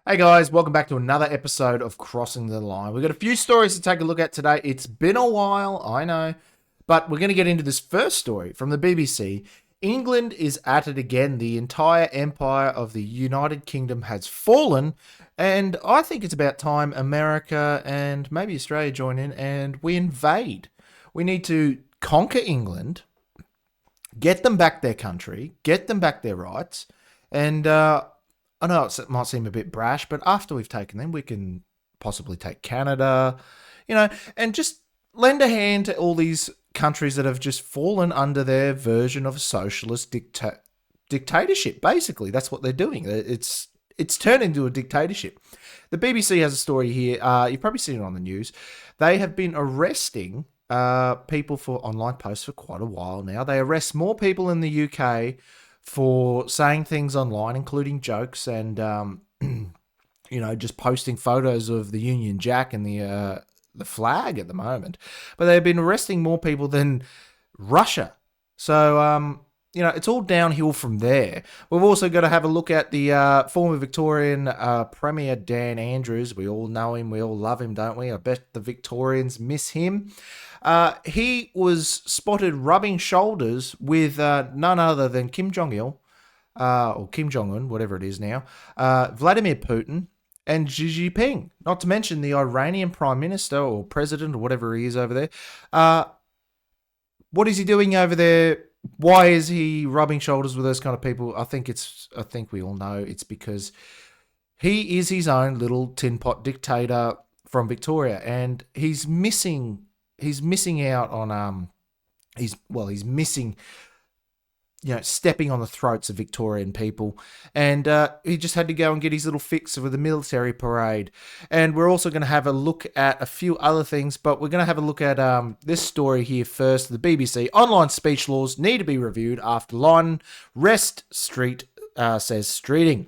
Hey guys, welcome back to another episode of Crossing the Line. We've got a few stories to take a look at today. It's been a while, I know, but we're going to get into this first story from the BBC. England is at it again. The entire empire of the United Kingdom has fallen, and I think it's about time America and maybe Australia join in and we invade. We need to conquer England, get them back their country, get them back their rights, and I know it might seem a bit brash, but after we've taken them, we can possibly take Canada, and just lend a hand to all these countries that have just fallen under their version of socialist dictatorship. Basically, that's what they're doing. It's turned into a dictatorship. The BBC has a story here. You've probably seen it on the news. They have been arresting people for online posts for quite a while now. They arrest more people in the UK for saying things online, including jokes and just posting photos of the Union Jack and the flag at the moment. But they've been arresting more people than Russia. So it's all downhill from there. We've also got to have a look at the former Victorian Premier Dan Andrews. We all know him. We all love him, don't we? I bet the Victorians miss him. He was spotted rubbing shoulders with none other than Kim Jong-il, or Kim Jong-un, whatever it is now, Vladimir Putin, and Xi Jinping. Not to mention the Iranian Prime Minister or President or whatever he is over there. What is he doing over there? Why is he rubbing shoulders with those kind of people? I think we all know it's because he is his own little tin pot dictator from Victoria, and he's missing out on he's missing stepping on the throats of Victorian people, and he just had to go and get his little fix with the military parade. And we're also going to have a look at a few other things, but we're going to have a look at this story here first. The BBC: online speech laws need to be reviewed after Lyon West Street says streeting.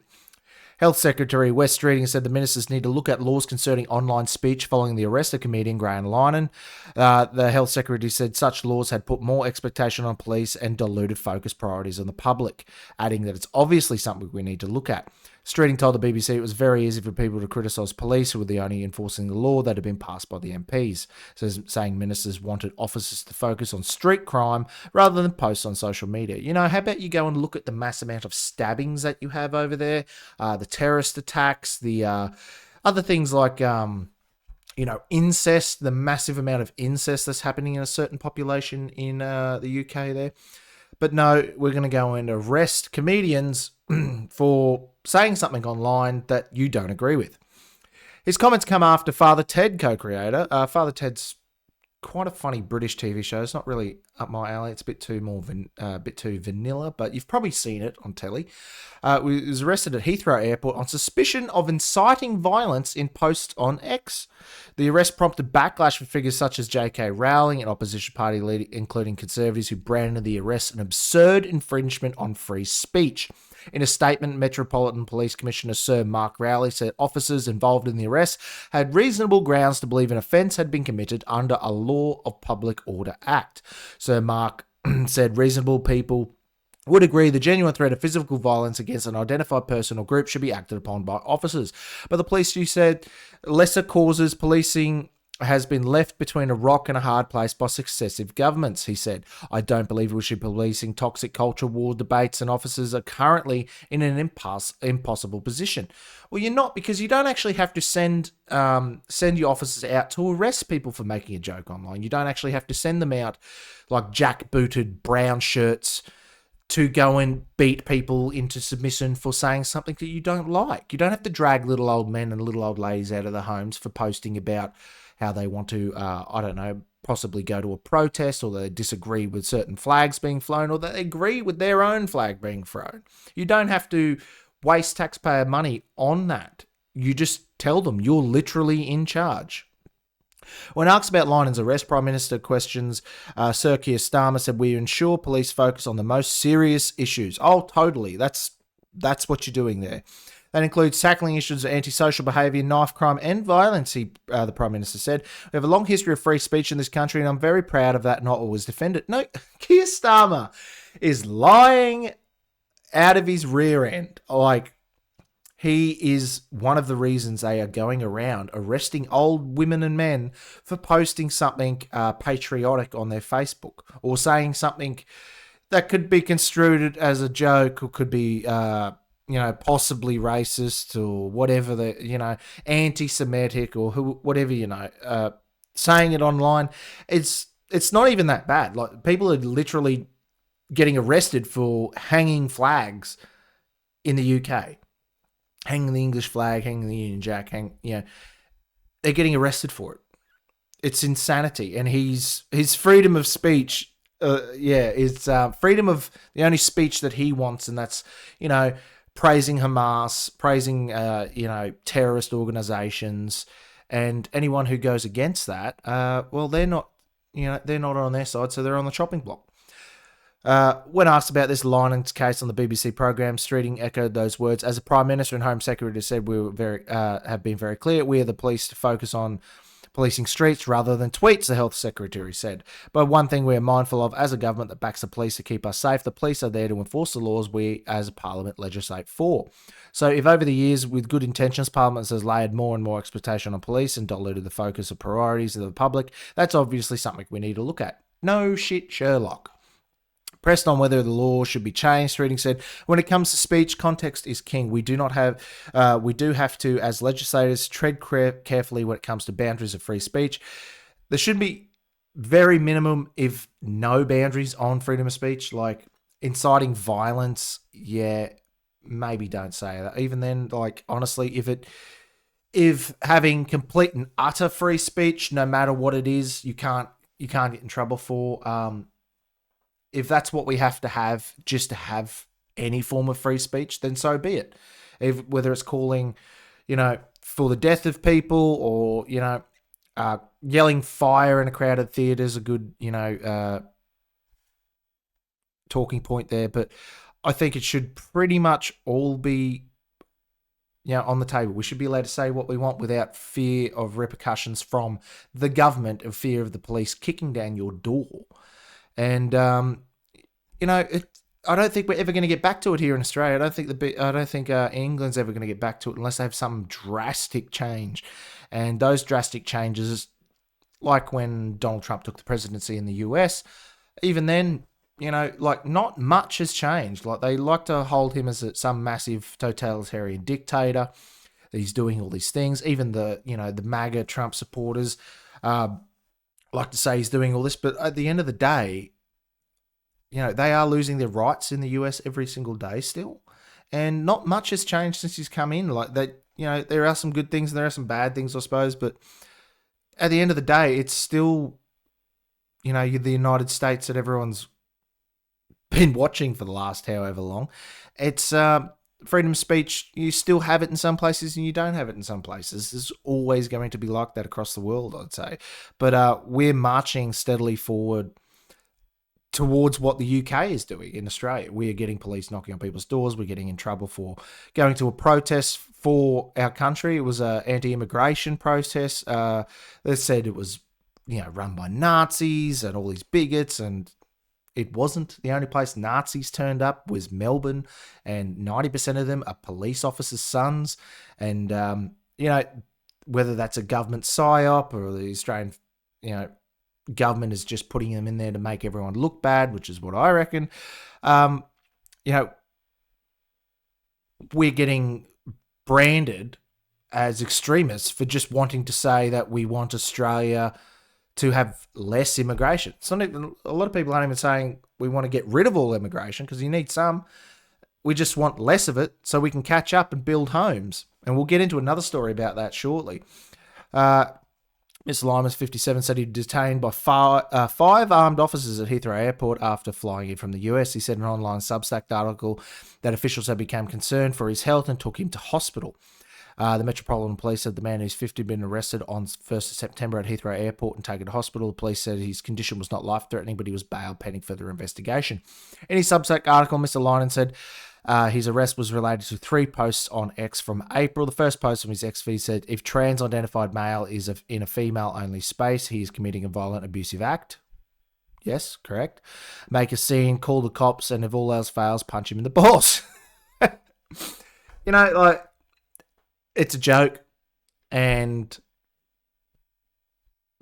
Health Secretary West Streeting said the ministers need to look at laws concerning online speech following the arrest of comedian Graham Linehan. The Health Secretary said such laws had put more expectation on police and diluted focus priorities on the public, adding that it's obviously something we need to look at. Streeting told the BBC it was very easy for people to criticise police who were the only enforcing the law that had been passed by the MPs, saying ministers wanted officers to focus on street crime rather than posts on social media. How about you go and look at the mass amount of stabbings that you have over there, the terrorist attacks, the other things like incest, the massive amount of incest that's happening in a certain population in the UK there. But no, we're going to go and arrest comedians for saying something online that you don't agree with. His comments come after Father Ted co-creator. Father Ted's quite a funny British TV show. It's not really up my alley. It's a bit too vanilla, but you've probably seen it on telly. He was arrested at Heathrow Airport on suspicion of inciting violence in posts on X. The arrest prompted backlash from figures such as J.K. Rowling, an opposition party leader, including Conservatives, who branded the arrest an absurd infringement on free speech. In a statement, Metropolitan Police Commissioner Sir Mark Rowley said officers involved in the arrest had reasonable grounds to believe an offence had been committed under a Law of Public Order Act. Sir Mark said reasonable people would agree the genuine threat of physical violence against an identified person or group should be acted upon by officers. But the police chief said lesser causes policing has been left between a rock and a hard place by successive governments, he said. I don't believe we should be policing toxic culture war debates, and officers are currently in an impossible position. Well, you're not, because you don't actually have to send your officers out to arrest people for making a joke online. You don't actually have to send them out like jackbooted brown shirts to go and beat people into submission for saying something that you don't like. You don't have to drag little old men and little old ladies out of their homes for posting about how they want to, possibly go to a protest, or they disagree with certain flags being flown, or they agree with their own flag being thrown. You don't have to waste taxpayer money on that. You just tell them you're literally in charge. When asked about Linen's arrest, Prime Minister questions Sir Keir Starmer said, "We ensure police focus on the most serious issues." Oh, totally. That's what you're doing there. That includes tackling issues of antisocial behaviour, knife crime and violence, the Prime Minister said. We have a long history of free speech in this country, and I'm very proud of that, not always defend it. No, Keir Starmer is lying out of his rear end. Like, He is one of the reasons they are going around arresting old women and men for posting something patriotic on their Facebook or saying something that could be construed as a joke or could be, possibly racist or whatever, anti-Semitic or whatever, saying it online. It's not even that bad. Like, people are literally getting arrested for hanging flags in the UK, hanging the English flag, hanging the Union Jack, they're getting arrested for it. It's insanity, and his freedom of speech, is freedom of the only speech that he wants, and that's praising Hamas, praising terrorist organizations, and anyone who goes against that, well, they're not on their side, so they're on the chopping block. When asked about this Linen's case on the BBC program, Streeting echoed those words. As the Prime Minister and Home Secretary said, we were have been very clear. We are the police to focus on policing streets rather than tweets, the Health Secretary said. But one thing we are mindful of as a government that backs the police to keep us safe, the police are there to enforce the laws we as a parliament legislate for. So if over the years, with good intentions, Parliament has layered more and more expectation on police and diluted the focus of priorities of the public, that's obviously something we need to look at. No shit, Sherlock. Pressed on whether the law should be changed, Reading said, when it comes to speech, context is king. We do have to, as legislators, tread carefully when it comes to boundaries of free speech. There should be very minimum, if no boundaries on freedom of speech, like inciting violence. Yeah, maybe don't say that. Even then, like, honestly, if having complete and utter free speech, no matter what it is, you can't get in trouble for. If that's what we have to have just to have any form of free speech, then so be it. Whether it's calling, for the death of people or, yelling fire in a crowded theatre is a good, talking point there. But I think it should pretty much all be, on the table. We should be allowed to say what we want without fear of repercussions from the government, of fear of the police kicking down your door. And I don't think we're ever going to get back to it here in Australia. I don't think England's ever going to get back to it unless they have some drastic change. And those drastic changes, like when Donald Trump took the presidency in the US, even then, not much has changed. Like, they like to hold him as some massive totalitarian dictator. He's doing all these things. Even the MAGA Trump supporters like to say he's doing all this, but at the end of the day, they are losing their rights in the US every single day still, and not much has changed since he's come in. Like, that, there are some good things and there are some bad things, I suppose, but at the end of the day, it's still, the United States that everyone's been watching for the last however long. It's freedom of speech. You still have it in some places and you don't have it in some places. There's always going to be like that across the world, I'd say. But we're marching steadily forward towards what the UK is doing in Australia. We are getting police knocking on people's doors. We're getting in trouble for going to a protest for our country. It was an anti-immigration protest. They said it was, run by Nazis and all these bigots, and it wasn't. The only place Nazis turned up was Melbourne, and 90% of them are police officers' sons. And, whether that's a government psyop or the Australian, government is just putting them in there to make everyone look bad, which is what I reckon. We're getting branded as extremists for just wanting to say that we want Australia to have less immigration. It's not even, a lot of people aren't even saying we want to get rid of all immigration, because you need some. We just want less of it so we can catch up and build homes. And we'll get into another story about that shortly. Mr. Lyman, 57, said he detained by five armed officers at Heathrow Airport after flying in from the US. He said in an online Substack article that officials had become concerned for his health and took him to hospital. The Metropolitan Police said the man who's 50 had been arrested on 1st of September at Heathrow Airport and taken to hospital. The police said his condition was not life-threatening, but he was bailed pending further investigation. In his Substack article, Mr. Lyman said his arrest was related to 3 posts on X from April. The first post from his X feed said, if trans-identified male is in a female-only space, he is committing a violent, abusive act. Yes, correct. Make a scene, call the cops, and if all else fails, punch him in the balls. it's a joke, and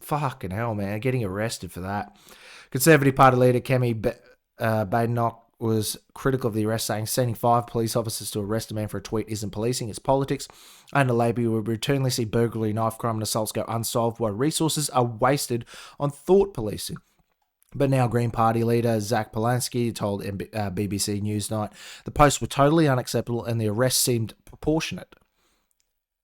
fucking hell, man, getting arrested for that. Conservative Party leader Kemi Badenoch was critical of the arrest, saying sending 5 police officers to arrest a man for a tweet isn't policing, it's politics. And the Labor will routinely see burglary, knife crime, and assaults go unsolved while resources are wasted on thought policing. But now Green Party leader Zach Polanski told BBC Newsnight the posts were totally unacceptable and the arrest seemed proportionate.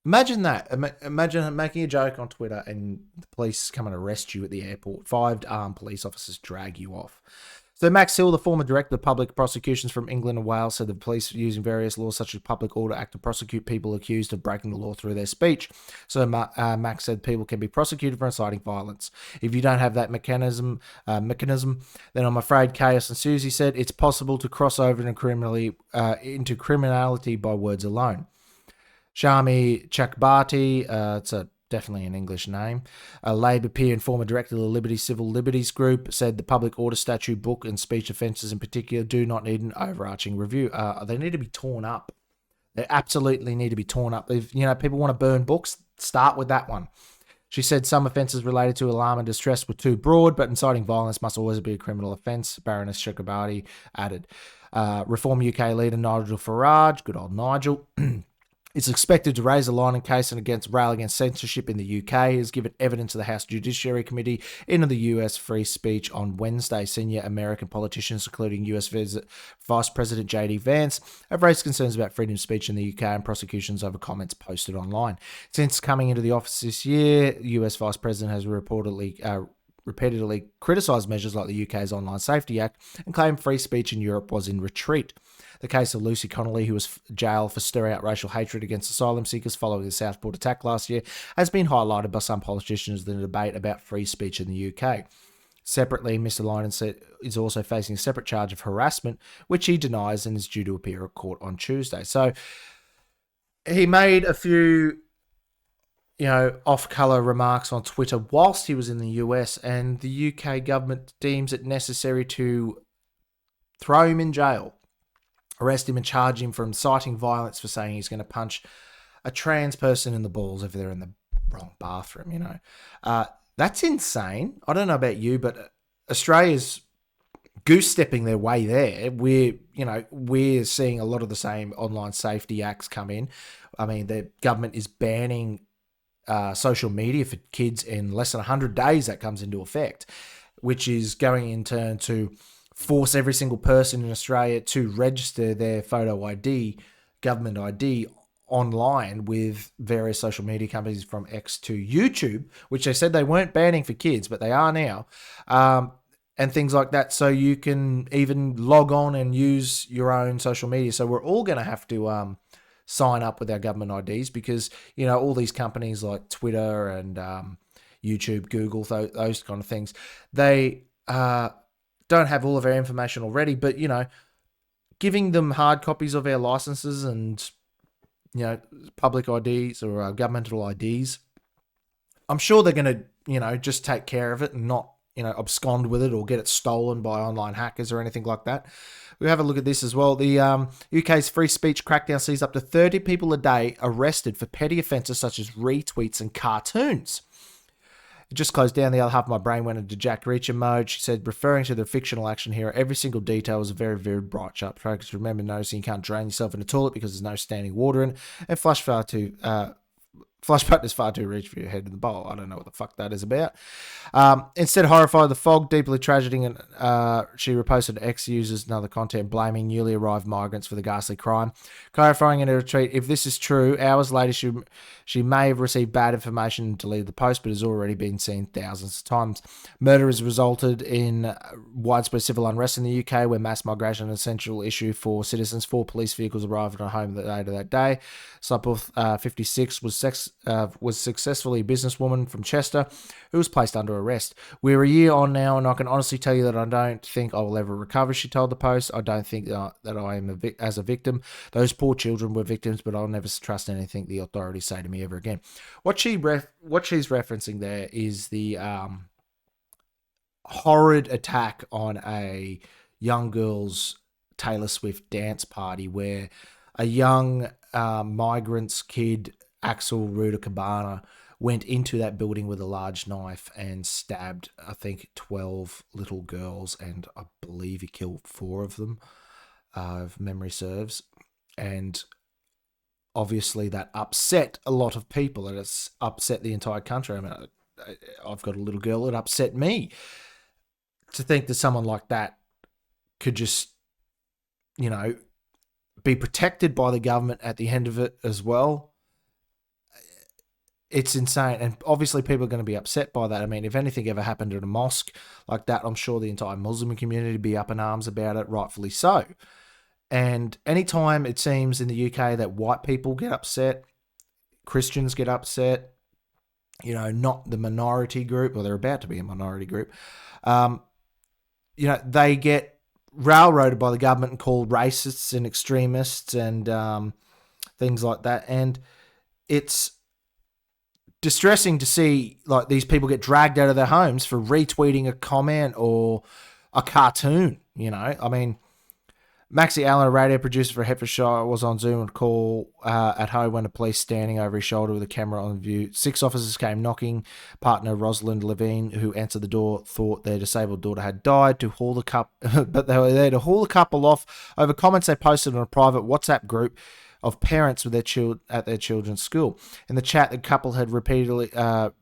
Imagine that. Imagine making a joke on Twitter and the police come and arrest you at the airport. 5 armed police officers drag you off. So Max Hill, the former director of public prosecutions from England and Wales, said the police are using various laws such as Public Order Act to prosecute people accused of breaking the law through their speech. So Max said people can be prosecuted for inciting violence. If you don't have that mechanism, then I'm afraid chaos ensues. He said it's possible to cross over into criminality by words alone. Shami Chakrabarti, it's definitely an English name, a Labor peer and former director of the Liberty Civil Liberties Group, said the public order statute book and speech offences in particular do not need an overarching review. They need to be torn up. They absolutely need to be torn up. If people want to burn books, start with that one. She said some offences related to alarm and distress were too broad, but inciting violence must always be a criminal offence, Baroness Chakrabarti added. Reform UK leader Nigel Farage, good old Nigel, is expected to raise a line in case and rail against censorship in the UK. He has given evidence to the House Judiciary Committee into the US free speech on Wednesday. Senior American politicians, including US Vice President J.D. Vance, have raised concerns about freedom of speech in the UK and prosecutions over comments posted online. Since coming into the office this year, US Vice President has repeatedly criticised measures like the UK's Online Safety Act and claimed free speech in Europe was in retreat. The case of Lucy Connolly, who was jailed for stirring up racial hatred against asylum seekers following the Southport attack last year, has been highlighted by some politicians in the debate about free speech in the UK. Separately, Mr. Linen is also facing a separate charge of harassment, which he denies and is due to appear at court on Tuesday. So he made a few off-colour remarks on Twitter whilst he was in the US, and the UK government deems it necessary to throw him in jail, arrest him and charge him for inciting violence for saying he's going to punch a trans person in the balls if they're in the wrong bathroom, That's insane. I don't know about you, but Australia's goose-stepping their way there. We're seeing a lot of the same online safety acts come in. I mean, the government is banning social media for kids in less than 100 days. That comes into effect, which is going in turn to force every single person in Australia to register their photo ID, government ID, online with various social media companies from X to YouTube, which they said they weren't banning for kids, but they are now, and things like that. So you can even log on and use your own social media. So we're all going to have to sign up with our government IDs because, all these companies like Twitter and YouTube, Google, those kind of things, they don't have all of our information already, but, giving them hard copies of our licenses and, public IDs or governmental IDs, I'm sure they're going to, just take care of it and not, abscond with it or get it stolen by online hackers or anything like that. We have a look at this as well. The UK's free speech crackdown sees up to 30 people a day arrested for petty offences such as retweets and cartoons. It just closed down. The other half of my brain went into Jack Reacher mode. She said, referring to the fictional action hero, every single detail was a very, very bright, sharp focus. Remember noticing you can't drain yourself in a toilet because there's no standing water in it, and flush button is far too rich for your head in the bowl. I don't know what the fuck that is about. Instead, horrified the fog, deeply tragic, and she reposted X users and other content blaming newly arrived migrants for the ghastly crime. Clarifying in her tweet, if this is true, hours later she may have received bad information and deleted the post, but has already been seen thousands of times. Murder has resulted in widespread civil unrest in the UK, where mass migration is an essential issue for citizens. 4 police vehicles arrived at a home later that day. Slapworth, 56, was successfully a businesswoman from Chester who was placed under arrest. We're a year on now, and I can honestly tell you that I don't think I will ever recover, she told the Post. I don't think that I am as a victim. Those poor children were victims, but I'll never trust anything the authorities say to me ever again. What she's referencing there is the horrid attack on a young girl's Taylor Swift dance party where a young migrant's kid Axel Rudakabana went into that building with a large knife and stabbed, I think, 12 little girls, and I believe he killed 4 of them, if memory serves. And obviously that upset a lot of people, and it's upset the entire country. I mean, I've got a little girl, it upset me to think that someone like that could just, you know, be protected by the government at the end of it as well. It's insane. And obviously people are going to be upset by that. I mean, if anything ever happened at a mosque like that, I'm sure the entire Muslim community would be up in arms about it, rightfully so. And anytime it seems in the UK that white people get upset, Christians get upset, you know, not the minority group, or they're about to be a minority group, you know, they get railroaded by the government and called racists and extremists and things like that. And it's distressing to see like these people get dragged out of their homes for retweeting a comment or a cartoon. You know, I mean, Maxie Allen, a radio producer for Hertfordshire, was on Zoom and call at home when the police standing over his shoulder with a camera on view. 6 officers came knocking. Partner Rosalind Levine, who answered the door, thought their disabled daughter had died to haul the but they were there to haul the couple off over comments they posted on a private WhatsApp group of parents with their at their children's school. In the chat, the couple had repeatedly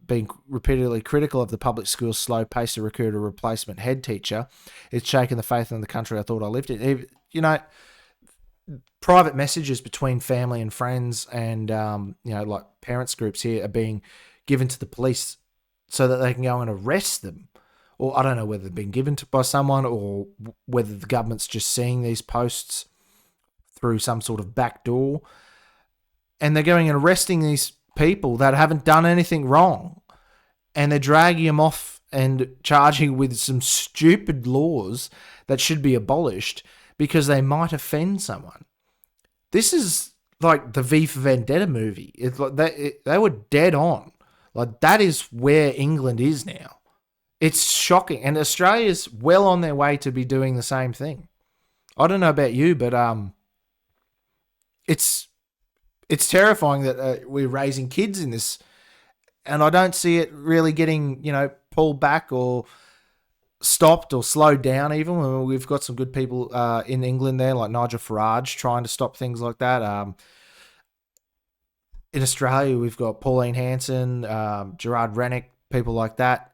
been critical of the public school's slow pace to recruit a replacement head teacher. It's shaken the faith in the country I thought I lived in. You know, private messages between family and friends and, you know, like parents groups here are being given to the police so that they can go and arrest them. Or I don't know whether they've been given to by someone or whether the government's just seeing these posts through some sort of back door. And they're going and arresting these people that haven't done anything wrong. And they're dragging them off and charging with some stupid laws that should be abolished because they might offend someone. This is like the V for Vendetta movie. It's like they were dead on. Like that is where England is now. It's shocking, and Australia's well on their way to be doing the same thing. I don't know about you, but it's terrifying that we're raising kids in this, and I don't see it really getting, you know, pulled back or stopped or slowed down. Even we've got some good people in England there, like Nigel Farage, trying to stop things like that. In Australia, we've got Pauline Hanson, Gerard Rennick, people like that.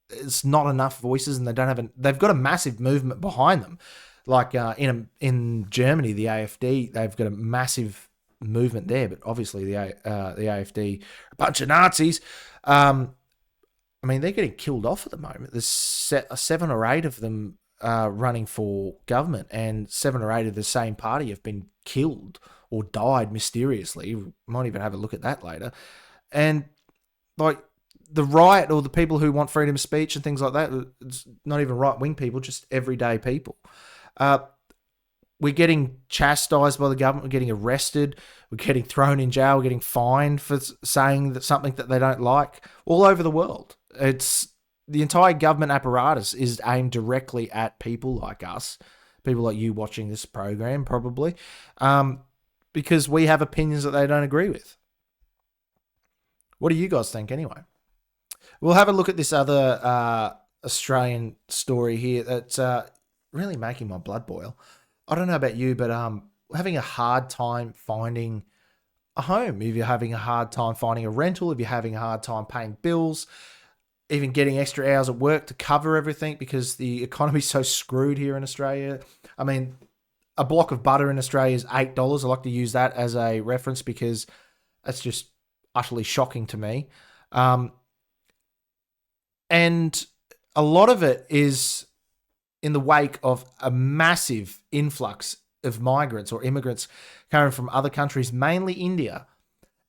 It's not enough voices, and they've got a massive movement behind them. Like in Germany, the AfD, they've got a massive movement there, but obviously the AfD are a bunch of Nazis. I mean, they're getting killed off at the moment. There's 7 or 8 of them running for government, and 7 or 8 of the same party have been killed or died mysteriously. We might even have a look at that later. And like the right, or the people who want freedom of speech and things like that, it's not even right-wing people, just everyday people. We're getting chastised by the government. We're getting arrested. We're getting thrown in jail. We're getting fined for saying that something that they don't like all over the world. It's the entire government apparatus is aimed directly at people like us, people like you watching this program, probably, because we have opinions that they don't agree with. What do you guys think anyway? We'll have a look at this other Australian story here that's really making my blood boil. I don't know about you, but having a hard time finding a home. If you're having a hard time finding a rental, if you're having a hard time paying bills, even getting extra hours at work to cover everything because the economy's so screwed here in Australia. I mean, a block of butter in Australia is $8. I like to use that as a reference because that's just utterly shocking to me. And a lot of it is in the wake of a massive influx of migrants or immigrants coming from other countries, mainly India,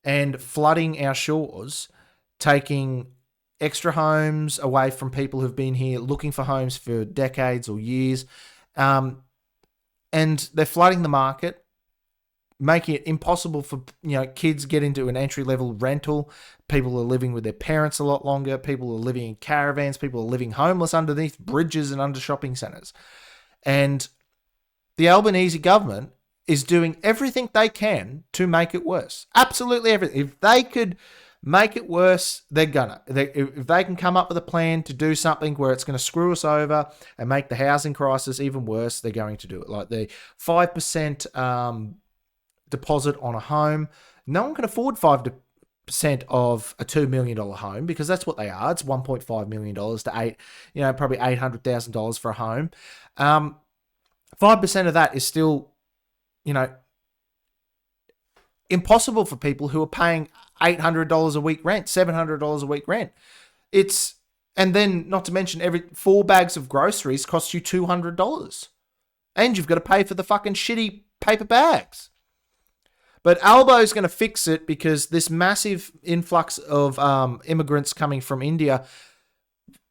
and flooding our shores, taking extra homes away from people who've been here looking for homes for decades or years. And they're flooding the market, making it impossible for, you know, kids get into an entry-level rental. People are living with their parents a lot longer. People are living in caravans. People are living homeless underneath bridges and under shopping centres. And the Albanese government is doing everything they can to make it worse. Absolutely everything. If they could make it worse, they're gonna. If they can come up with a plan to do something where it's going to screw us over and make the housing crisis even worse, they're going to do it. Like the 5% deposit on a home. No one can afford 5% of a $2 million home, because that's what they are. It's $1.5 million to probably $800,000 for a home. 5% of that is still, impossible for people who are paying $800 a week rent, $700 a week rent. And then not to mention every 4 bags of groceries cost you $200. And you've got to pay for the fucking shitty paper bags. But Albo's going to fix it, because this massive influx of immigrants coming from India,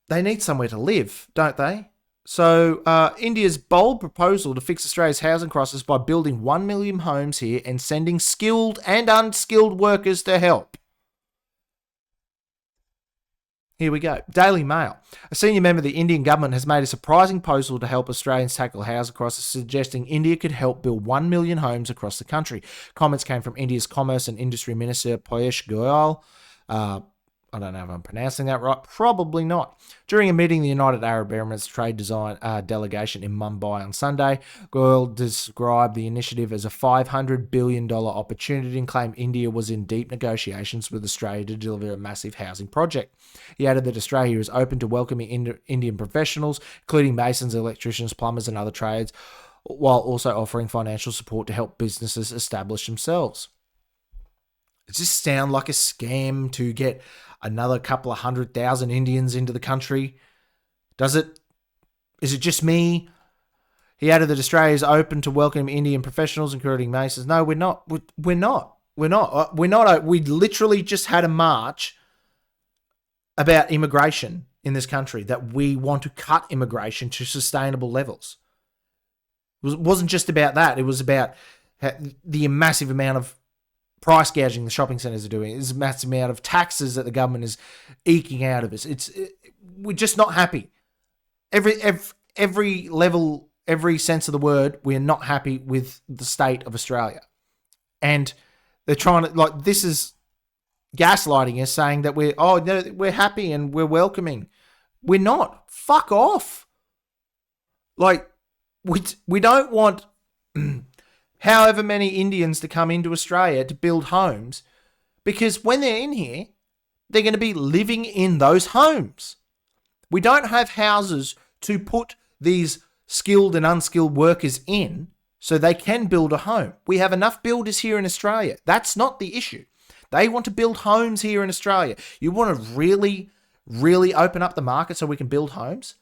they need somewhere to live, don't they? So India's bold proposal to fix Australia's housing crisis by building 1 million homes here and sending skilled and unskilled workers to help. Here we go. Daily Mail. A senior member of the Indian government has made a surprising proposal to help Australians tackle housing crisis, suggesting India could help build 1 million homes across the country. Comments came from India's Commerce and Industry Minister Piyush Goyal. I don't know if I'm pronouncing that right. Probably not. During a meeting, the United Arab Emirates trade design delegation in Mumbai on Sunday, Goyal described the initiative as a $500 billion opportunity and claimed India was in deep negotiations with Australia to deliver a massive housing project. He added that Australia is open to welcoming Indian professionals, including masons, electricians, plumbers, and other trades, while also offering financial support to help businesses establish themselves. Does this sound like a scam to get another couple of 100,000 Indians into the country? Does it? Is it just me? He added that Australia is open to welcome Indian professionals, including masons. No, we're not. We're not. We're not. We literally just had a march about immigration in this country, that we want to cut immigration to sustainable levels. It wasn't just about that. It was about the massive amount of price gouging the shopping centres are doing. It's a massive amount of taxes that the government is eking out of us. We're just not happy. Every level, every sense of the word, we're not happy with the state of Australia. And they're trying to, this is gaslighting us, saying that we're happy and we're welcoming. We're not. Fuck off. We don't want however many Indians to come into Australia to build homes, because when they're in here, they're going to be living in those homes. We don't have houses to put these skilled and unskilled workers in so they can build a home. We have enough builders here in Australia. That's not the issue. They want to build homes here in Australia. You want to really, really open up the market so we can build homes?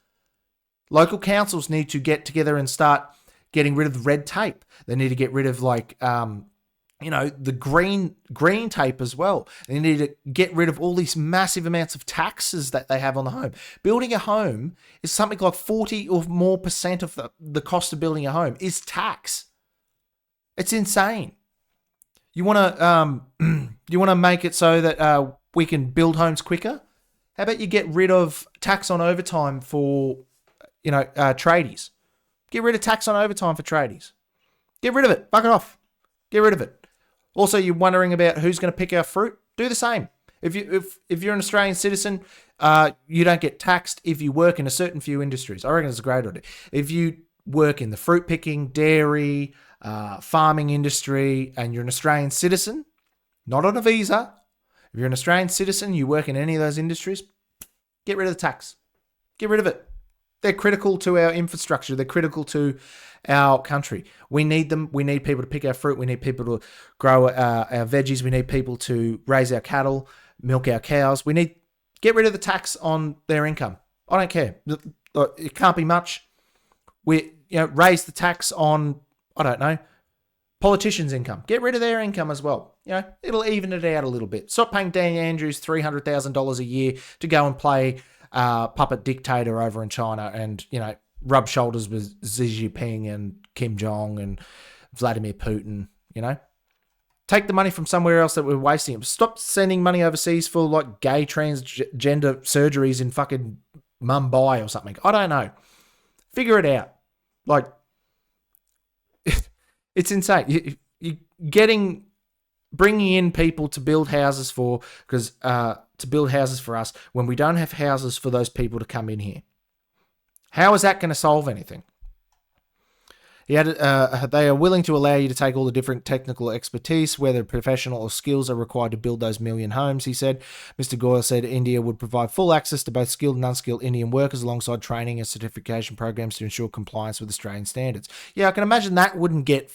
Local councils need to get together and start getting rid of the red tape. They need to get rid of the green tape as well. They need to get rid of all these massive amounts of taxes that they have on the home. Building a home is something like 40 or more % of the cost of building a home is tax. It's insane. You want to make it so that we can build homes quicker? How about you get rid of tax on overtime for tradies? Get rid of tax on overtime for tradies. Get rid of it. Fuck it off. Get rid of it. Also, you're wondering about who's going to pick our fruit? Do the same. If you're an Australian citizen, you don't get taxed if you work in a certain few industries. I reckon it's a great idea. If you work in the fruit picking, dairy, farming industry, and you're an Australian citizen, not on a visa, if you're an Australian citizen, you work in any of those industries, get rid of the tax. Get rid of it. They're critical to our infrastructure. They're critical to our country. We need them. We need people to pick our fruit. We need people to grow our veggies. We need people to raise our cattle, milk our cows. Get rid of the tax on their income. I don't care. It can't be much. Raise the tax on, I don't know, politicians' income. Get rid of their income as well. It'll even it out a little bit. Stop paying Dan Andrews $300,000 a year to go and play puppet dictator over in China and, rub shoulders with Xi Jinping and Kim Jong and Vladimir Putin, Take the money from somewhere else that we're wasting. Stop sending money overseas for gay transgender surgeries in fucking Mumbai or something. I don't know. Figure it out. It's insane. You bringing in people to build houses to build houses for us when we don't have houses for those people to come in here. How is that going to solve anything? He added, they are willing to allow you to take all the different technical expertise, whether professional or skills are required to build those million homes, he said. Mr. Goyal said India would provide full access to both skilled and unskilled Indian workers alongside training and certification programs to ensure compliance with Australian standards. Yeah, I can imagine that wouldn't get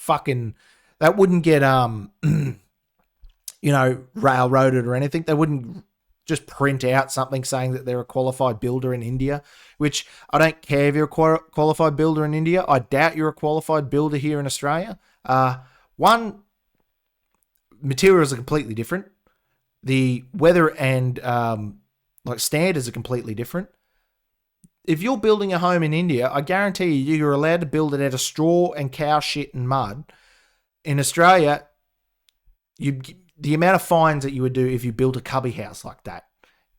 railroaded or anything. They wouldn't just print out something saying that they're a qualified builder in India, which I don't care if you're a qualified builder in India. I doubt you're a qualified builder here in Australia. One, materials are completely different. The weather and standards are completely different. If you're building a home in India, I guarantee you're allowed to build it out of straw and cow shit and mud. In Australia, the amount of fines that you would do if you built a cubby house like that,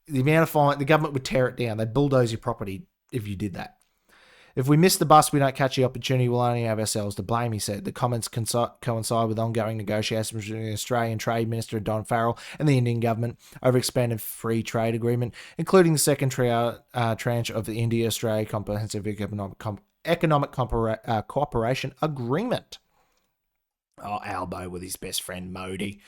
the amount of fine, the government would tear it down. They'd bulldoze your property if you did that. If we miss the bus, we don't catch the opportunity, we'll only have ourselves to blame, he said. The comments coincide with ongoing negotiations between the Australian Trade Minister Don Farrell and the Indian government over expanded free trade agreement, including the second tranche of the India-Australia Comprehensive Economic Cooperation Agreement. Albo with his best friend Modi.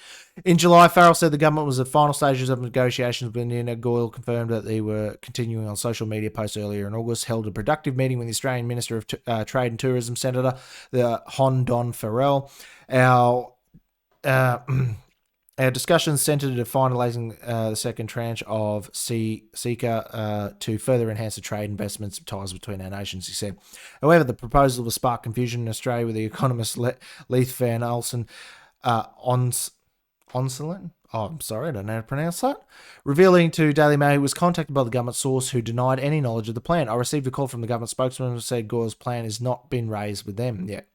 In July, Farrell said the government was at final stages of negotiations with India. Goyal confirmed that they were continuing on social media posts earlier in August, held a productive meeting with the Australian Minister of Trade and Tourism, Senator Hon Don Farrell. Our discussions centred at finalising the second tranche of CECA to further enhance the trade investments ties between our nations, he said. However, the proposal was sparked confusion in Australia with the economist Leith Van Olsen Onselen? Oh, I'm sorry, I don't know how to pronounce that. Revealing to Daily Mail he was contacted by the government source who denied any knowledge of the plan. I received a call from the government spokesman who said Goyal's plan has not been raised with them yet.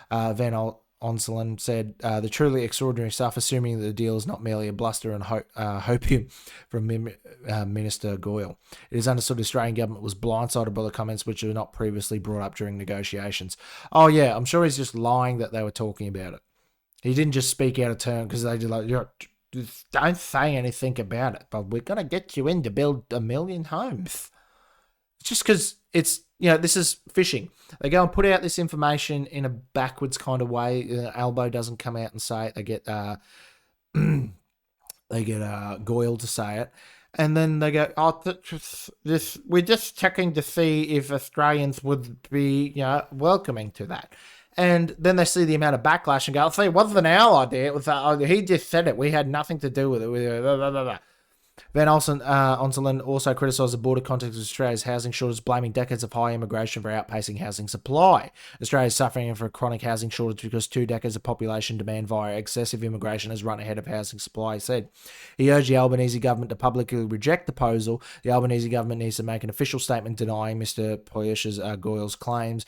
Van Onselen said the truly extraordinary stuff, assuming that the deal is not merely a bluster and hopium from Minister Goyal. It is understood the Australian government was blindsided by the comments which were not previously brought up during negotiations. Oh yeah, I'm sure he's just lying that they were talking about it. He didn't just speak out of turn because they did don't say anything about it, but we're going to get you in to build 1 million homes. Just because it's, this is fishing. They go and put out this information in a backwards kind of way. Albo doesn't come out and say it. They get Goyal to say it. And then they go, we're just checking to see if Australians would be, welcoming to that. And then they see the amount of backlash and go, it wasn't our idea. It was he just said it. We had nothing to do with it. Van Onselen also criticised the broader context of Australia's housing shortage, blaming decades of high immigration for outpacing housing supply. Australia is suffering from a chronic housing shortage because 2 decades of population demand via excessive immigration has run ahead of housing supply, he said. He urged the Albanese government to publicly reject the proposal. The Albanese government needs to make an official statement denying Mr. Goyal's claims.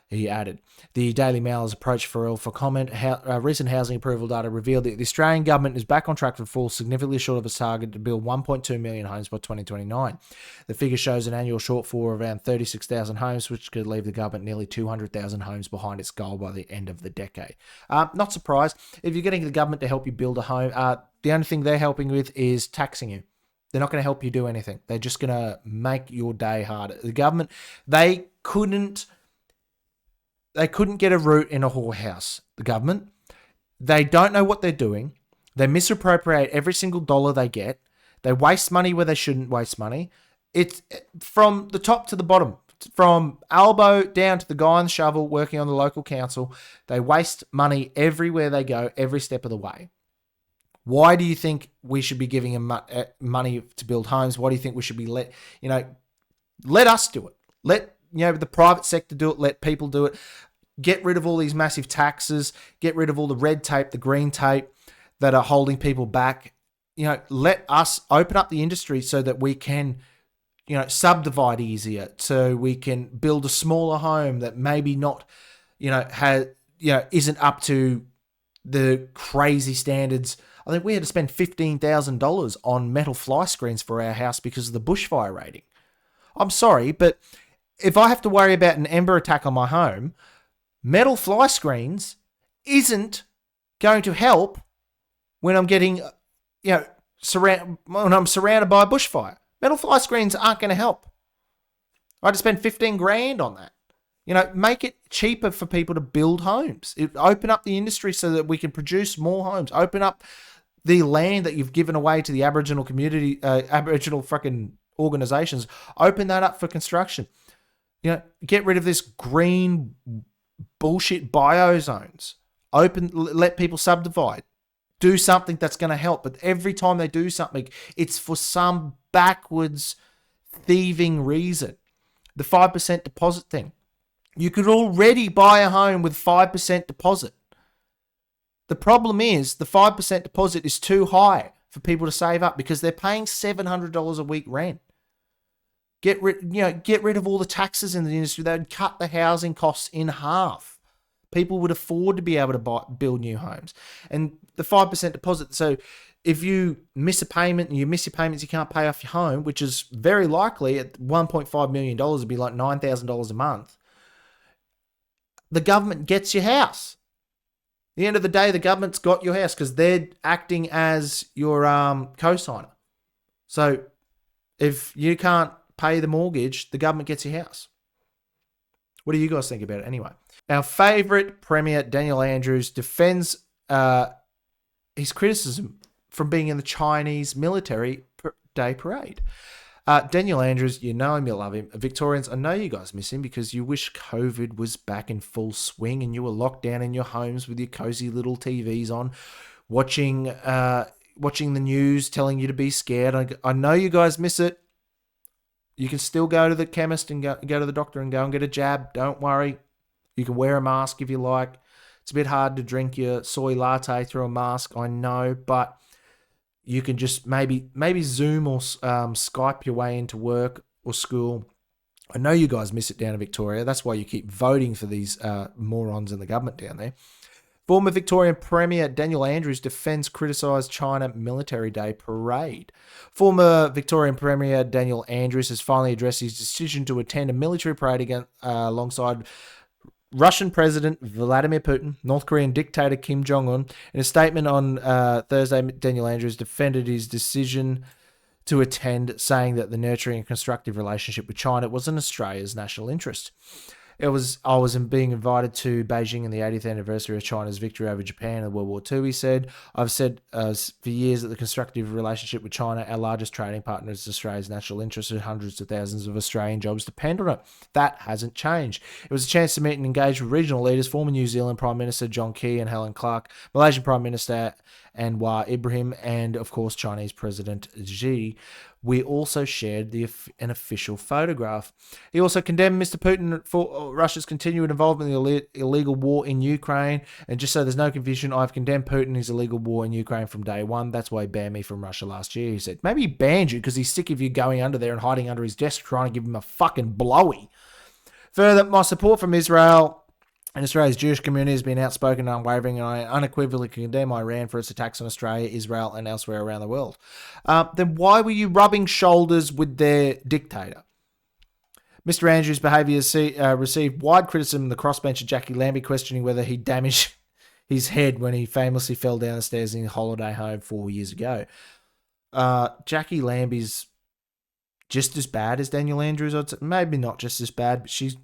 He added, the Daily Mail has approached Farrell for comment. Recent housing approval data revealed that the Australian government is back on track to fall significantly short of its target to build 1.2 million homes by 2029. The figure shows an annual shortfall of around 36,000 homes, which could leave the government nearly 200,000 homes behind its goal by the end of the decade. Not surprised. If you're getting the government to help you build a home, the only thing they're helping with is taxing you. They're not going to help you do anything. They're just going to make your day harder. The government, they couldn't get a root in a whorehouse, the government. They don't know what they're doing. They misappropriate every single dollar they get. They waste money where they shouldn't waste money. It's from the top to the bottom. From Albo down to the guy on the shovel working on the local council. They waste money everywhere they go, every step of the way. Why do you think we should be giving them money to build homes? Why do you think we should be let us do it? Let the private sector do it. Let people do it. Get rid of all these massive taxes. Get rid of all the red tape, the green tape that are holding people back. Let us open up the industry so that we can, subdivide easier. So we can build a smaller home that maybe not, isn't up to the crazy standards. I think we had to spend $15,000 on metal fly screens for our house because of the bushfire rating. I'm sorry, but if I have to worry about an ember attack on my home, metal fly screens isn't going to help when I'm getting, when I'm surrounded by a bushfire. Metal fly screens aren't going to help. I had to spend 15 grand on that. Make it cheaper for people to build homes. Open up the industry so that we can produce more homes. Open up the land that you've given away to the Aboriginal community, Aboriginal fucking organizations. Open that up for construction. Get rid of this green bullshit biozones. Let people subdivide. Do something that's going to help. But every time they do something, it's for some backwards thieving reason. The 5% deposit thing. You could already buy a home with 5% deposit. The problem is the 5% deposit is too high for people to save up because they're paying $700 a week rent. Get rid of all the taxes in the industry. They would cut the housing costs in half. People would afford to be able to build new homes. And the 5% deposit. So if you miss a payment and you miss your payments, you can't pay off your home, which is very likely at $1.5 million, it'd be like $9,000 a month. The government gets your house. At the end of the day, the government's got your house because they're acting as your co-signer. So if you can't pay the mortgage, the government gets your house. What do you guys think about it anyway? Our favourite Premier, Daniel Andrews, defends his criticism from being in the Chinese military day parade. Daniel Andrews, you know him, you love him. Victorians, I know you guys miss him because you wish COVID was back in full swing and you were locked down in your homes with your cozy little TVs on, watching the news, telling you to be scared. I know you guys miss it. You can still go to the chemist and go to the doctor and go and get a jab. Don't worry. You can wear a mask if you like. It's a bit hard to drink your soy latte through a mask, I know, but you can just maybe Zoom or Skype your way into work or school. I know you guys miss it down in Victoria. That's why you keep voting for these morons in the government down there. Former Victorian Premier Daniel Andrews defends criticised China Military Day parade. Former Victorian Premier Daniel Andrews has finally addressed his decision to attend a military parade alongside Russian President Vladimir Putin, North Korean dictator Kim Jong-un. In a statement on Thursday, Daniel Andrews defended his decision to attend, saying that the nurturing and constructive relationship with China was in Australia's national interest. I was being invited to Beijing in the 80th anniversary of China's victory over Japan in World War II, he said. I've said for years that the constructive relationship with China, our largest trading partner, is Australia's national interest, and hundreds of thousands of Australian jobs depend on it. That hasn't changed. It was a chance to meet and engage with regional leaders, former New Zealand Prime Minister John Key and Helen Clark, Malaysian Prime Minister Anwar Ibrahim, and of course Chinese President Xi. We also shared an official photograph. He also condemned Mr. Putin for Russia's continued involvement in the illegal war in Ukraine. And just so there's no confusion, I've condemned Putin his illegal war in Ukraine from day one. That's why he banned me from Russia last year, he said. Maybe he banned you because he's sick of you going under there and hiding under his desk trying to give him a fucking blowy. Further, my support from Israel and Australia's Jewish community has been outspoken and unwavering, and I unequivocally condemn Iran for its attacks on Australia, Israel, and elsewhere around the world. Then why were you rubbing shoulders with their dictator? Mr. Andrews' behaviour received wide criticism in the crossbencher Jackie Lambie questioning whether he damaged his head when he famously fell down the stairs in his holiday home 4 years ago. Jackie Lambie's just as bad as Daniel Andrews. Maybe not just as bad, but she's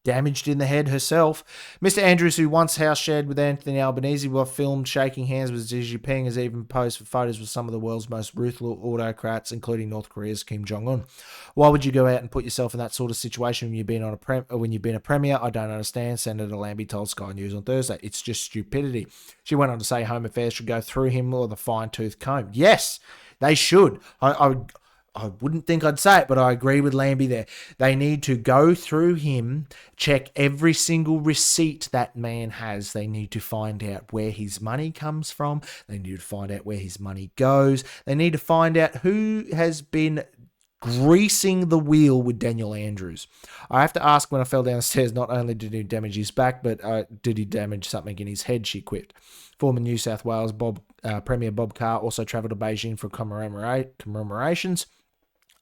damaged in the head herself. Mr. Andrews, who once house shared with Anthony Albanese while filmed shaking hands with Xi Jinping, has even posed for photos with some of the world's most ruthless autocrats, including North Korea's Kim Jong-un. Why would you go out and put yourself in that sort of situation when you've been a premier? I don't understand, Senator Lambie told Sky News on Thursday. It's just stupidity. She went on to say Home Affairs should go through him or the fine-tooth comb. Yes, they should. I wouldn't think I'd say it, but I agree with Lambie there. They need to go through him, check every single receipt that man has. They need to find out where his money comes from. They need to find out where his money goes. They need to find out who has been greasing the wheel with Daniel Andrews. I have to ask, when I fell down the stairs, not only did he damage his back, but did he damage something in his head, she quipped. Former New South Wales Premier Bob Carr also travelled to Beijing for commemorations.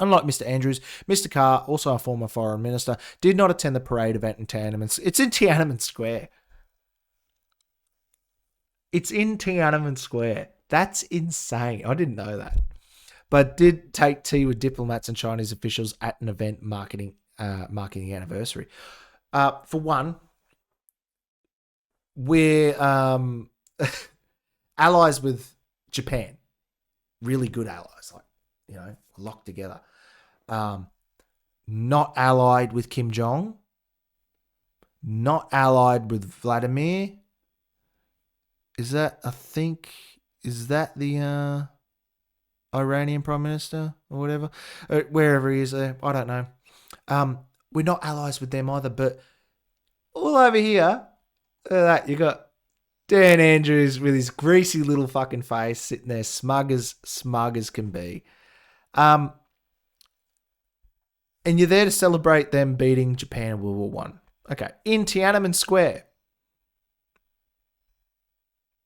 Unlike Mr. Andrews, Mr. Carr, also a former foreign minister, did not attend the parade event in Tiananmen. It's in Tiananmen Square. It's in Tiananmen Square. That's insane. I didn't know that. But did take tea with diplomats and Chinese officials at an event marking the anniversary. For one, we're allies with Japan. Really good allies, like, locked together. Um, not allied with Kim Jong. Not allied with Vladimir. Is that, I think, is that the Iranian Prime Minister or whatever? Wherever he is there, I don't know. We're not allies with them either, but all over here, look at that, you got Dan Andrews with his greasy little fucking face sitting there, smug as can be. And you're there to celebrate them beating Japan in World War One. Okay, in Tiananmen Square.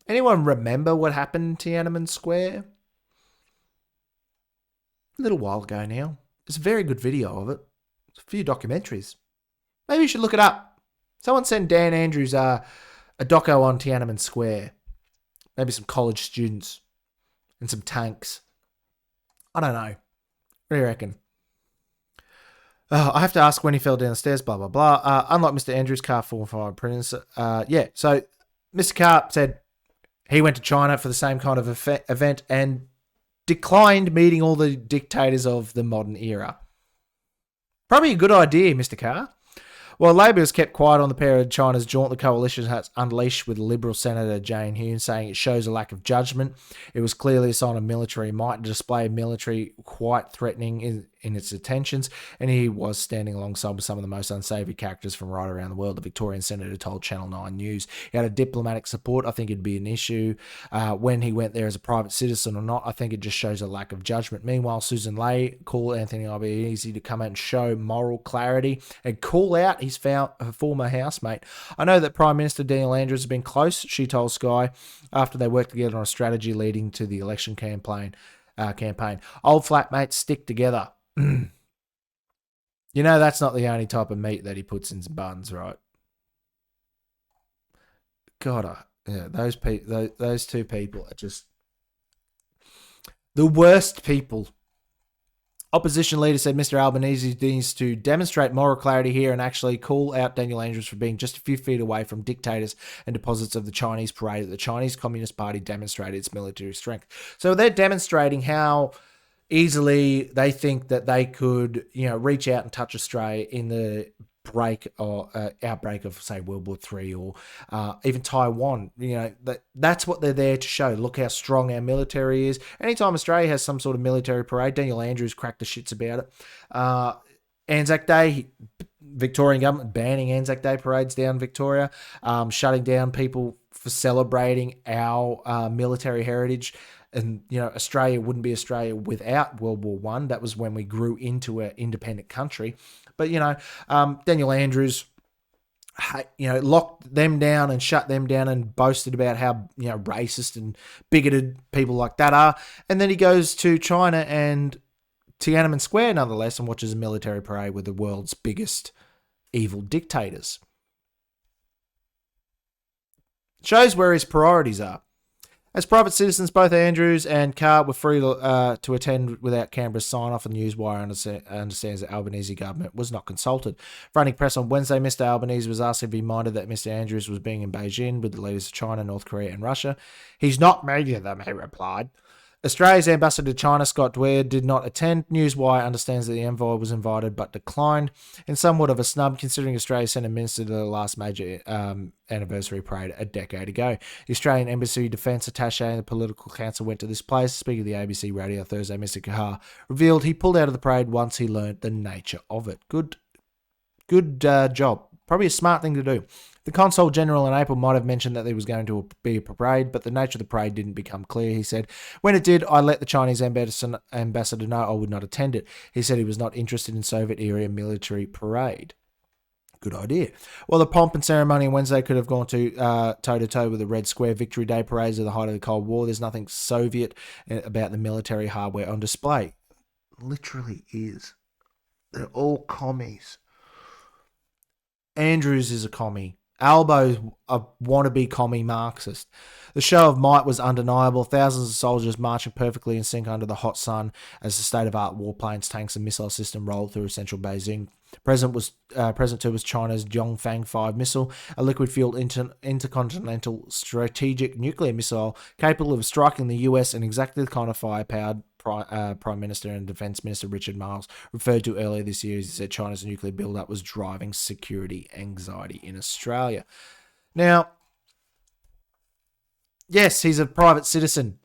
Anyone remember what happened in Tiananmen Square? A little while ago now. There's a very good video of it. There's a few documentaries. Maybe you should look it up. Someone send Dan Andrews a doco on Tiananmen Square. Maybe some college students and some tanks. I don't know. What do you reckon? I have to ask when he fell down the stairs, blah, blah, blah. Unlike Mr. Andrews' car for Foreign Prince. So Mr. Carr said he went to China for the same kind of event and declined meeting all the dictators of the modern era. Probably a good idea, Mr. Carr. While Labor has kept quiet on the pair of China's jaunt, the coalition has unleashed with Liberal Senator Jane Hume, saying it shows a lack of judgment. It was clearly a sign of military might, display of military quite threatening in its intentions, and he was standing alongside with some of the most unsavoury characters from right around the world, the Victorian Senator told Channel 9 News. He had a diplomatic support. I think it'd be an issue when he went there as a private citizen or not. I think it just shows a lack of judgment. Meanwhile, Susan Ley called Anthony Albanese to come out and show moral clarity and call out his former housemate. I know that Prime Minister Daniel Andrews has been close, she told Sky, after they worked together on a strategy leading to the election campaign. Old flatmates stick together. That's not the only type of meat that he puts in buns, right? God, those two people are just the worst people. Opposition leader said Mr. Albanese needs to demonstrate moral clarity here and actually call out Daniel Andrews for being just a few feet away from dictators and deposits of the Chinese parade that the Chinese Communist Party demonstrated its military strength. So they're demonstrating how easily they think that they could, reach out and touch Australia in the outbreak of, say, World War III or even Taiwan. That's what they're there to show. Look how strong our military is. Anytime Australia has some sort of military parade, Daniel Andrews cracked the shits about it. Anzac Day, Victorian government banning Anzac Day parades down Victoria, shutting down people for celebrating our military heritage. And, Australia wouldn't be Australia without World War One. That was when we grew into an independent country. But, Daniel Andrews, locked them down and shut them down and boasted about how, racist and bigoted people like that are. And then he goes to China and Tiananmen Square, nonetheless, and watches a military parade with the world's biggest evil dictators. Shows where his priorities are. As private citizens, both Andrews and Carr were free to attend without Canberra's sign-off, and Newswire understands that Albanese government was not consulted. Fronting press on Wednesday, Mr. Albanese was asked if he minded that Mr. Andrews was being in Beijing with the leaders of China, North Korea and Russia. He's not meeting them, he replied. Australia's ambassador to China, Scott Dwyer, did not attend. Newswire understands that the envoy was invited but declined, in somewhat of a snub considering Australia sent a minister to the last major anniversary parade a decade ago. The Australian Embassy Defence Attaché and the Political Council went to this place. Speaking of the ABC radio Thursday, Mr. Kahar revealed he pulled out of the parade once he learnt the nature of it. Good job. Probably a smart thing to do. The Consul General in April might have mentioned that there was going to be a parade, but the nature of the parade didn't become clear, he said. When it did, I let the Chinese ambassador know I would not attend it. He said he was not interested in Soviet-era military parade. Good idea. Well, the pomp and ceremony on Wednesday could have gone to toe-to-toe with the Red Square Victory Day parades at the height of the Cold War. There's nothing Soviet about the military hardware on display. Literally is. They're all commies. Andrews is a commie. Albo, a wannabe commie Marxist. The show of might was undeniable. Thousands of soldiers marching perfectly in sync under the hot sun as the state-of-art warplanes, tanks, and missile system rolled through central Beijing. Present too was China's Dongfang 5 missile, a liquid-fueled intercontinental strategic nuclear missile capable of striking the US and exactly the kind of firepower Prime Minister and Defense Minister Richard Marles referred to earlier this year. He said China's nuclear build-up was driving security anxiety in Australia. Now, yes, he's a private citizen.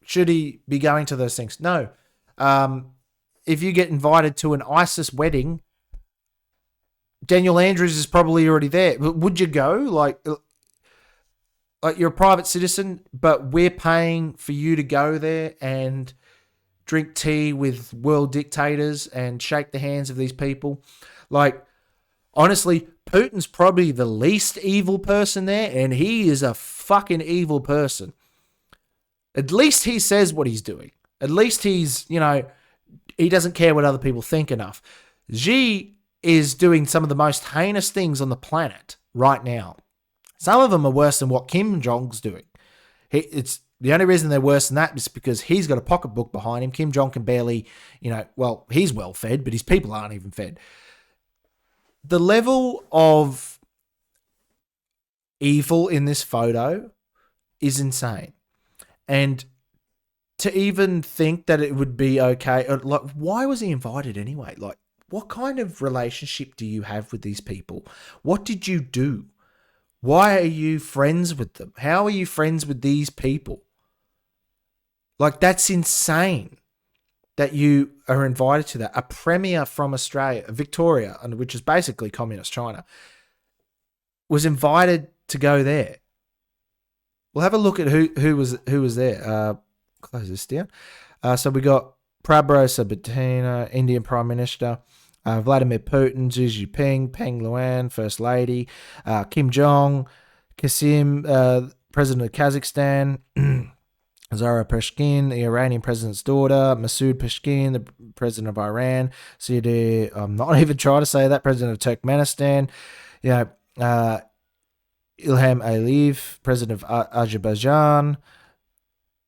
Should he be going to those things? No. If you get invited to an ISIS wedding, Daniel Andrews is probably already there. Would you go? Like you're a private citizen, but we're paying for you to go there and drink tea with world dictators and shake the hands of these people. Like, honestly, Putin's probably the least evil person there, and he is a fucking evil person. At least he says what he's doing. At least he's, he doesn't care what other people think enough. Xi is doing some of the most heinous things on the planet right now. Some of them are worse than what Kim Jong's doing. It's the only reason they're worse than that is because he's got a pocketbook behind him. Kim Jong can barely, he's well fed, but his people aren't even fed. The level of evil in this photo is insane. And to even think that it would be okay, like, why was he invited anyway? Like, what kind of relationship do you have with these people? What did you do? Why are you friends with them? How are you friends with these people? Like, that's insane that you are invited to that. A premier from Australia, Victoria, which is basically communist China, was invited to go there. We'll have a look at who was there. Close this down. So we got Prabhu Sabatina, Indian Prime Minister, Vladimir Putin, Xi Jinping, Peng Luan, First Lady, Kim Jong, Kasim, President of Kazakhstan, Zara Peshkin, the Iranian president's daughter, Masoud Peshkin, the president of Iran, I'm not even trying to say that, president of Turkmenistan, Ilham Aliyev, president of Azerbaijan,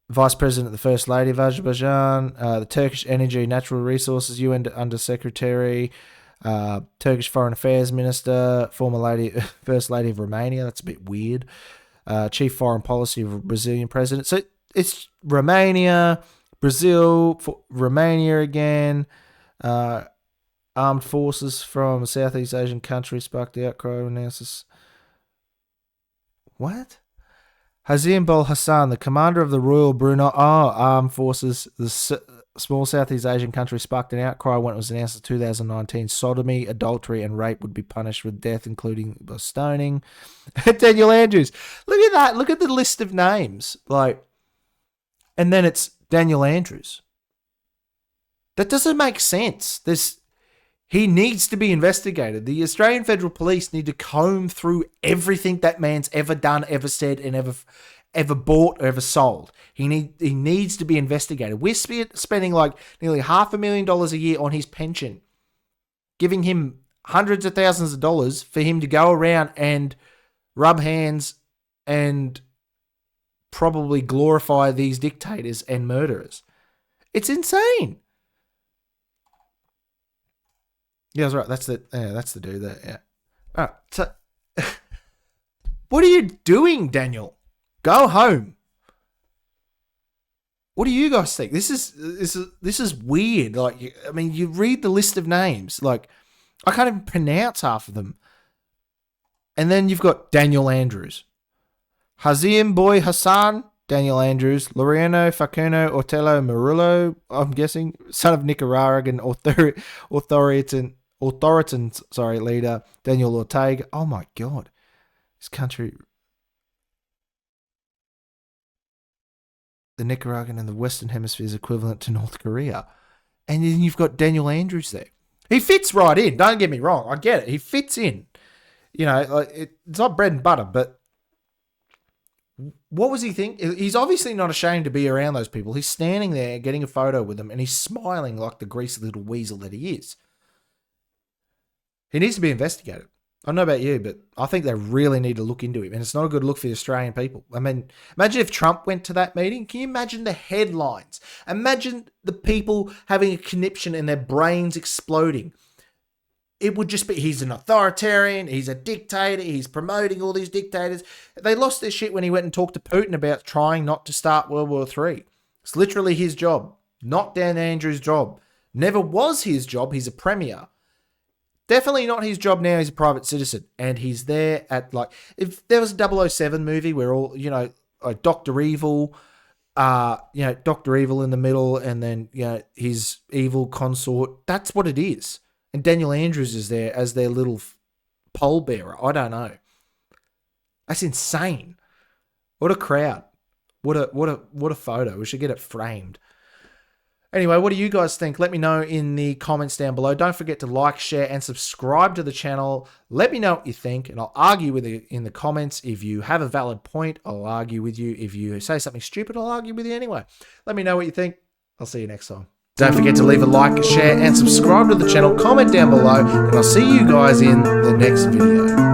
vice president of the First Lady of Azerbaijan, the Turkish Energy and Natural Resources UN Undersecretary, Turkish Foreign Affairs Minister, First Lady of Romania, that's a bit weird, Chief Foreign Policy of Brazilian President. So it's Romania, Brazil, Romania again, armed forces from a Southeast Asian country sparked the outcry analysis. What? Hazim Bol Hassan, the commander of the Royal Brunei Armed Forces, the small Southeast Asian country, sparked an outcry when it was announced in 2019 sodomy, adultery, and rape would be punished with death, including by stoning. Daniel Andrews. Look at that. Look at the list of names. And then it's Daniel Andrews. That doesn't make sense. He needs to be investigated. The Australian Federal Police need to comb through everything that man's ever done, ever said, and ever bought or ever sold. He needs to be investigated. We're spending like nearly $500,000 a year on his pension, giving him hundreds of thousands of dollars for him to go around and rub hands and probably glorify these dictators and murderers. It's insane. Yeah, that's right. That's the dude there. Yeah. All right. So, what are you doing, Daniel? Go home. What do you guys think? This is weird. Like, I mean, you read the list of names. Like, I can't even pronounce half of them. And then you've got Daniel Andrews, Hazim Boy Hassan, Daniel Andrews, Laureano Facundo Ortelo Murillo, I'm guessing, son of Nicaraguan authoritarian leader Daniel Ortega. Oh my God, this country, the Nicaraguan and the Western Hemisphere is equivalent to North Korea, and then you've got Daniel Andrews there. He fits right in. Don't get me wrong, I get it. He fits in. It's not bread and butter, but what was he thinking? He's obviously not ashamed to be around those people. He's standing there getting a photo with them, and he's smiling like the greasy little weasel that he is. He needs to be investigated. I don't know about you, but I think they really need to look into him. And it's not a good look for the Australian people. I mean, imagine if Trump went to that meeting. Can you imagine the headlines? Imagine the people having a conniption and their brains exploding. It would just be, he's an authoritarian, he's a dictator, he's promoting all these dictators. They lost their shit when he went and talked to Putin about trying not to start World War III. It's literally his job, not Dan Andrews' job. Never was his job. He's a premier. Definitely not his job now. He's a private citizen. And he's there at, like, if there was a 007 movie where all, you know, like Dr. Evil, Dr. Evil in the middle and then, you know, his evil consort, that's what it is. And Daniel Andrews is there as their little pole bearer. I don't know. That's insane. What a crowd. What a photo. We should get it framed. Anyway, what do you guys think? Let me know in the comments down below. Don't forget to like, share, and subscribe to the channel. Let me know what you think, and I'll argue with you in the comments. If you have a valid point, I'll argue with you. If you say something stupid, I'll argue with you anyway. Let me know what you think. I'll see you next time. Don't forget to leave a like, share, and subscribe to the channel. Comment down below, and I'll see you guys in the next video.